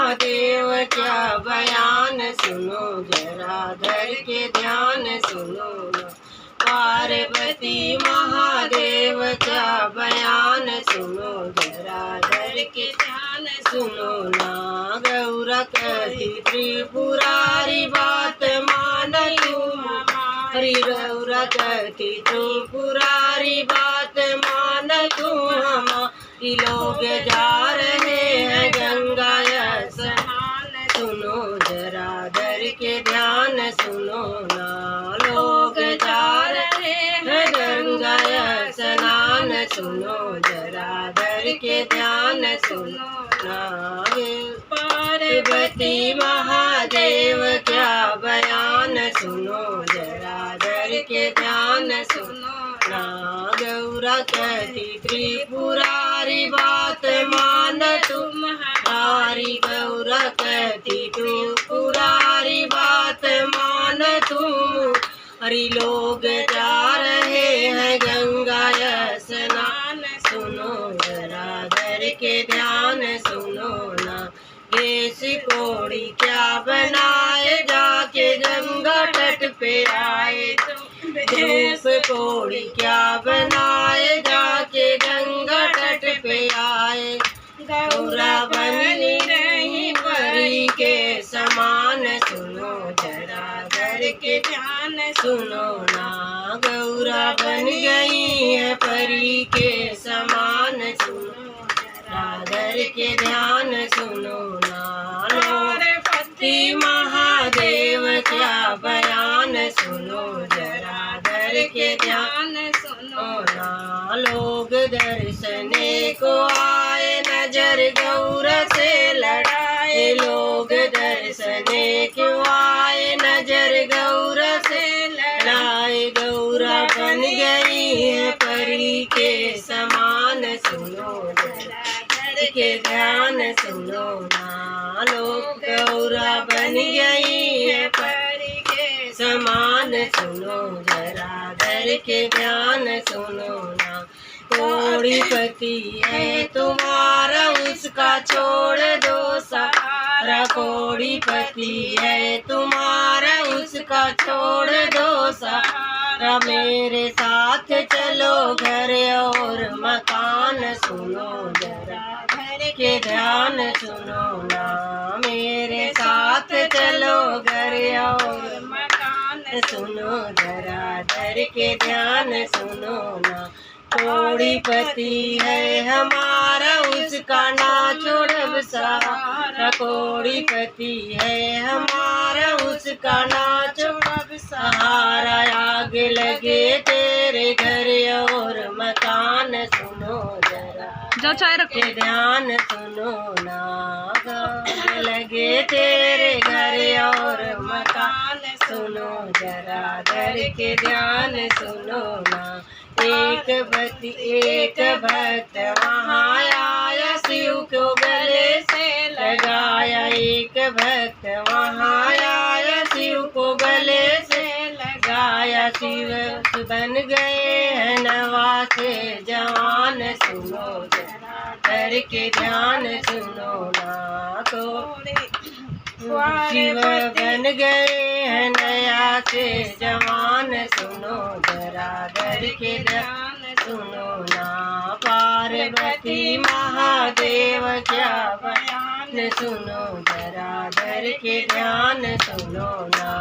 महादेव क्या बयान सुनो जरा धर के ध्यान सुनो ना। पार्वती महादेव क्या बयान सुनो जरा धर के ध्यान सुनो ना। गौरा कही त्रिपुरारी बात मान तुम हमारी। गौरा कहती त्रिपुरारी बात मान तुम हमारी। लोग जा रहे हैं गंगा स्नान सुनो जरा धर के ध्यान सुनो ना। लोग जा रहे हैं गंगा स्नान सुनो जरा धर के ध्यान सुनो ना। पार्वती महादेव क्या बयान सुनो जरा धर के ध्यान सुनो ना। गौरा कहती त्रिपुरारी बात मान तुम हमारी। गौरा कहती त्रिपुरारी बात मान तुम हरी। लोग जा रहे हैं गंगा स्नान सुनो जरा धर के ध्यान सुनो ना। देश कोड़ी क्या बनाए जाके गंगा तट पे आए तुम। देश कोड़ी क्या बनाए जाके गंगा तट पे आए। गौरा बनी नहीं परी के समान सुनो जरा धर के ध्यान सुनो ना। गौरा बन गई है परी के समान सुनो जरा धर के ध्यान सुनो ना। पार्वती महादेव क्या बयान सुनो जरा धर के ध्यान सुनो ना। लोग दर्शने को आए नजर गौरा से लड़ाए। लोग दर्शने क्यों आए नजर गौरा से लड़ाए। गौरा बन गई है परी के समान सुनो जरा धर के ध्यान सुनो ना। लोग गौरा बन गई है परी के समान सुनो जरा धर के ध्यान सुनो ना। कोड़ीपति है तुम्हारा उसका छोड़ दो सहारा। कोड़ीपति है तुम्हारा उसका छोड़ दो सहारा। मेरे साथ चलो घर और मकान सुनो जरा धर के ध्यान सुनो ना। मेरे साथ चलो घर और मकान सुनो जरा धर के ध्यान सुनो ना। कोड़ीपति है हमारा उसका ना छोड़ब सहारा। कोड़ीपति है हमारा उसका ना छोड़ब सहारा। आग लगे तेरे घर और मकान सुनो जरा जो चाय रखो के ध्यान सुनो ना। आग लगे तेरे घर और मकान सुनो जरा धर के ध्यान सुनो ना। एक भक्त वहाँ आया शिव को गले से लगाया। एक भक्त वहाँ आया शिव को गले से लगाया। शिव बन गए हैं नवासे जवान सुनो जरा धर के ध्यान सुनो ना। तो शिव बन गए हैं नया से जवान सुनो जरा धर के ध्यान सुनो ना। पार्वती महादेव क्या बयान सुनो जरा धर के ध्यान सुनो ना।